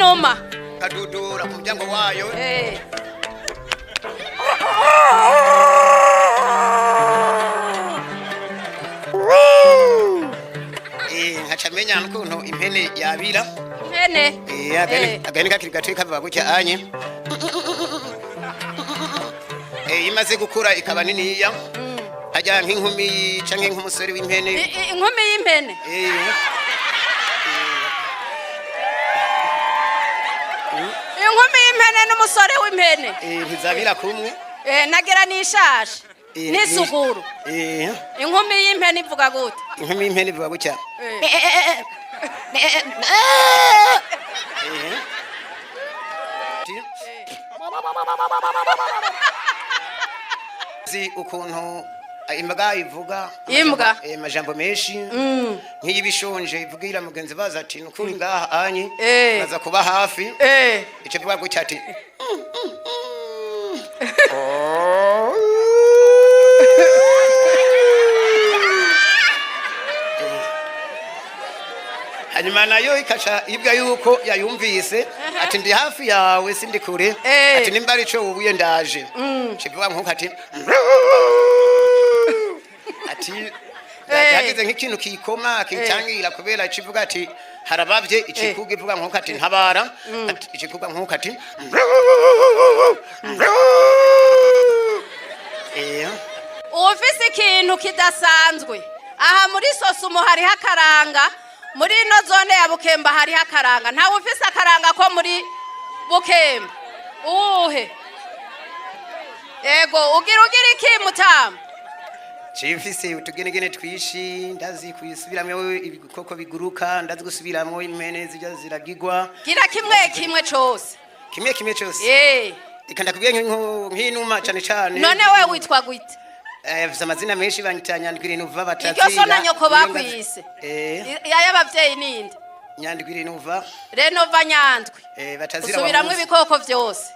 inuma kadudura ku muryango wayo nkacamenya n'ukuntu impene yabira impene agani kakiri gato kavuga gutya anye imaze gukura ikaba niniya ajya nk'inkumi canke nk'umusore w'impene inkumi y'impene inkumi y'impene n'umusore w'impene ntizabira kumwe nagera n'ishashe n'isuguru inkumi y'impene ivuga gute inkumi y'impene ivuga gutya ukuntu imbaga ivuga imbwa amajambo menshi nk'iyibishonje ivugira mugenzi baza ati nukuri ngaha anye baza kuba hafi icyo bivuga gutya ati hanyuma nayo ikaca ibwa yuko yayumvise ati ndi hafi yawe sindi kure ati nimba ari cyo ubuye ndaje kivuga nkuko ati yagize nk'ikintu kikoma kitangira kubera kivuga ati harabavye ikikuga ivuga nkuko ati ntabara ikikuga nkuko ati ufise ikintu kidasanzwe aha muri Sosumo hariho akaranga muri ino zone ya Bukemba hariho akaranga ntawe ufise akaranga ko muri Bukemba uhe ego ugira iki Mutama Chifise utugenegene twishi ndazi kuyisubiramwe ibikoko biguruka ndazi gusubiramo impene zijya ziragigwa gira kimwe cyose kimwe cyose ikanda kubye nk'inuma cyane cyane none we witwa gwite afite amazina menshi banyita Nyandwiri Nuva batazira iryo sona nyoko bakwise y'abavyeyi ninde Nyandwiri Nuva Renova Nyandwi batazira usubiramo ibikoko byose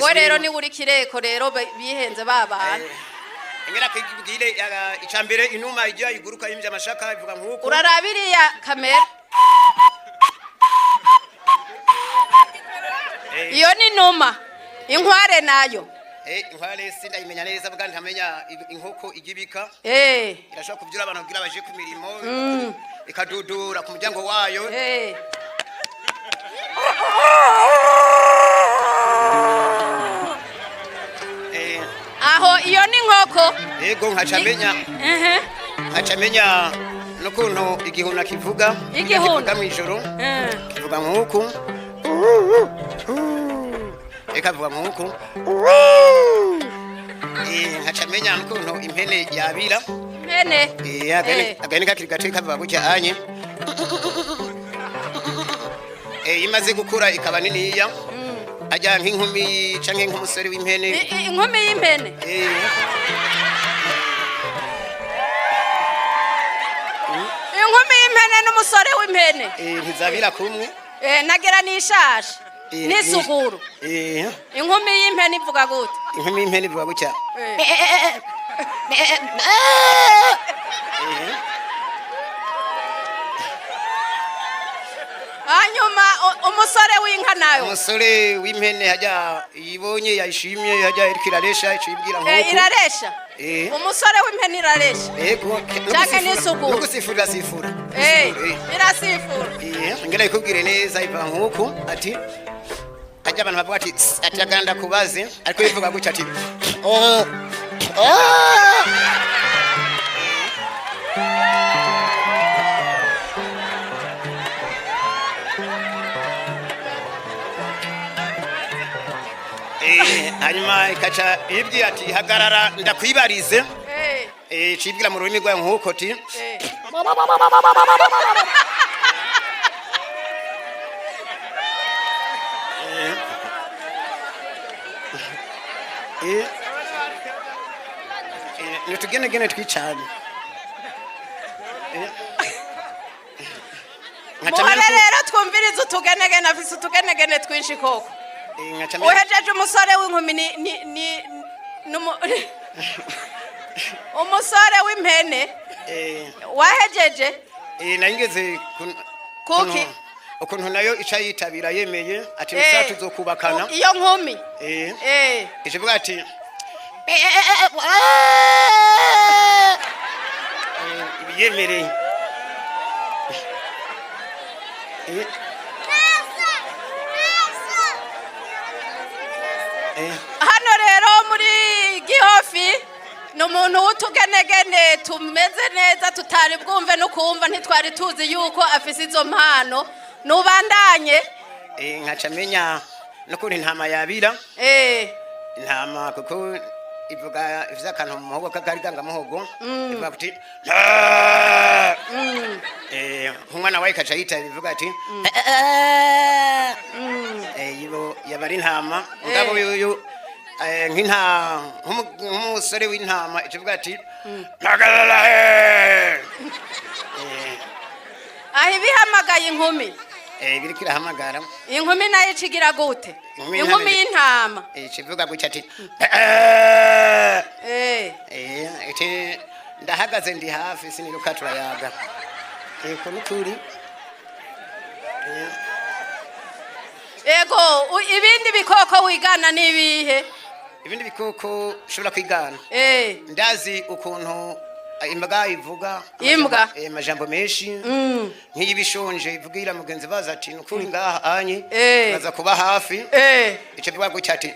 wowe rero ni buri kireko rero bihenze babana ingera kwigire icambere inuma ijya iguruka yimje amashaka ivuga nkuko urarabiriya kamera iyo ni numa inkware nayo inkware sinda imenya neza bwa ntamenya inkoko igibika irashaka kubyura abantu kugira baje ku mirimo ikadudura ku muryango wayo aho iyo ni nkoko yego nkacamenya n'ukuntu igihuna kivuga mu ijoro kivuga nkuko ikavuga nkuko nkacamenya n'ukuntu impene yabira impene agani kakiri gato kavuga gutya anye imaze gukura ikaba niniya ajya nk'inkumi canke nk'umusore w'impene inkumi y'impene inkumi y'impene n'umusore w'impene ntizabira kumwe nagera n'ishashe n'isuguru inkumi y'impene ivuga gute inkumi y'impene ivuga gutya hanyuma umusore w'inka nayo umusore w'impene hajya yibonye yayishimye hajya irikiraresha icibwira nkuko iraresha umusore w'impene iraresha yego cyane n'isuguru gusifura sifura irasifura ngera ikubwire neza iva nkuko ati ajya abantu bavuga ati ataganda kubaze ariko bivuga gutya ati hanyuma ikaca ibwira ati hagarara ndakwibarize cibwira mu rurimi rwayo nkuko ati tugenegene twicane muhore rero twumvirize utugenegene afise utugenegene twinshi koko uhejeje umusore w'inkumi umusore w'impene wahejeje nangeze kuki ukuntu nayo ica yitabira yemeye ati nisa tuzokubakana iyo nkumi ikivuga ati ibiyemereye hano rero muri Gihofi ni umuntu w'utugenegene tumeze neza tutari bwumve no kumva ntitwari tuzi yuko afise izo mpano nubandanye nkacamenya n'ukuntu intama yabira intama kuko ivuga ifise akantu mu muhogo k'akari gangamuhogo ivuga kuti umwana wayo ikaca yitaba ivuga ati yibo yabari intama mugabo yoyo nk'umusore w'intama ikivuga ati aho ibihamagaye inkumi biriko irahamagara inkumi nayo icigira gute inkumi y'intama ikivuga gutya ati ndahagaze ndi hafi siniruka turayaga eko nukuri ego ibindi bikoko wigana nibihe ibindi bikoko ushobora kwigana ndazi ukuntu imbwa ivuga amajambo menshi nk'iyibishonje ivugira mugenzi baza ati nukuri ngaha anye baza kuba hafi icyo bivuga gutya ati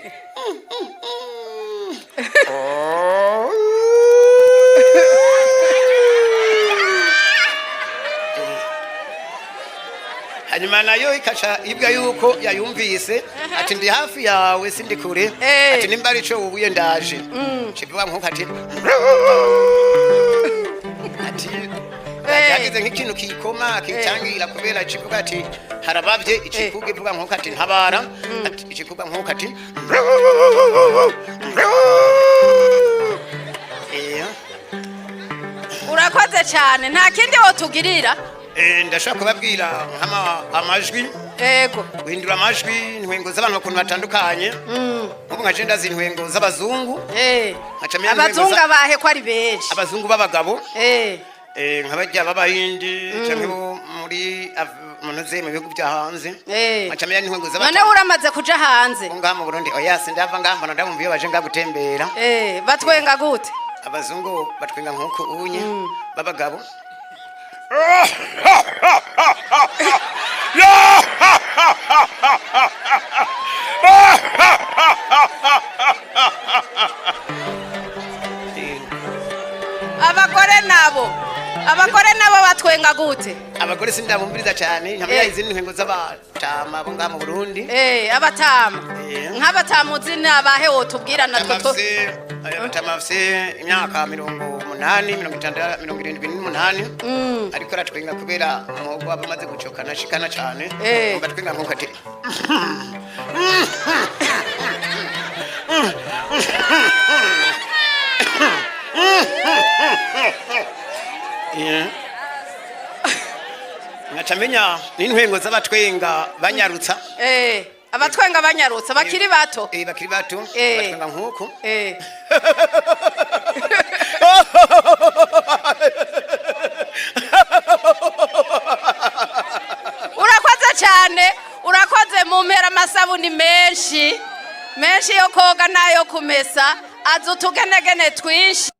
hanyuma nayo ikaca ibwa yuko yayumvise ati ndi hafi yawe sindi kure ati nimba ari cyo ubuye ndaje kivuga nkuko ati yagize nk'ikintu kikoma kitangira kubera kivuga ati harabavye ikikuga ivuga nkuko ati ntabara ati ikikuga nkuko ati urakoze cyane nta kindi wotugirira ndashaka kubabwira amajwi yego guhindura amajwi intwengo z'abantu bakuntu batandukanye nk'ubu nka jenda z'intwengo z'abazungu abazungu abahe ko ari benshi abazungu b'abagabo nk'abajya b'abahindi cyangwa muri munoze mu bihugu bya hanze nkacamenya n'intwengo z'abantu none uramaze kuja hanze ngaha mu Burundi oya sindava ngaha mbona ndamumva iyo baje ngagutembera batwenga gute abazungu batwenga nk'uko unye b'abagabo abagore nabo batwenga gute abagore sindabumviriza cyane nkamenya izindi ntwengo z'abatama bo ngaha mu Burundi abatama nk'abatamu zina abahe wotubwira natwe abatama bafise imyaka 80 78 ariko aratwenga kubera umuhogo aba amaze gucokana ashikana cyane batwenga nkuko ati ngacamenya n'intwengo z'abatwenga banyarutsa abatwenga banyarutsa bakiri bato bakiri bato batwenga nkuko urakoze cyane urakoze mu mpera amasabuni menshi yo koga nayo kumesa azutugenegene twinshi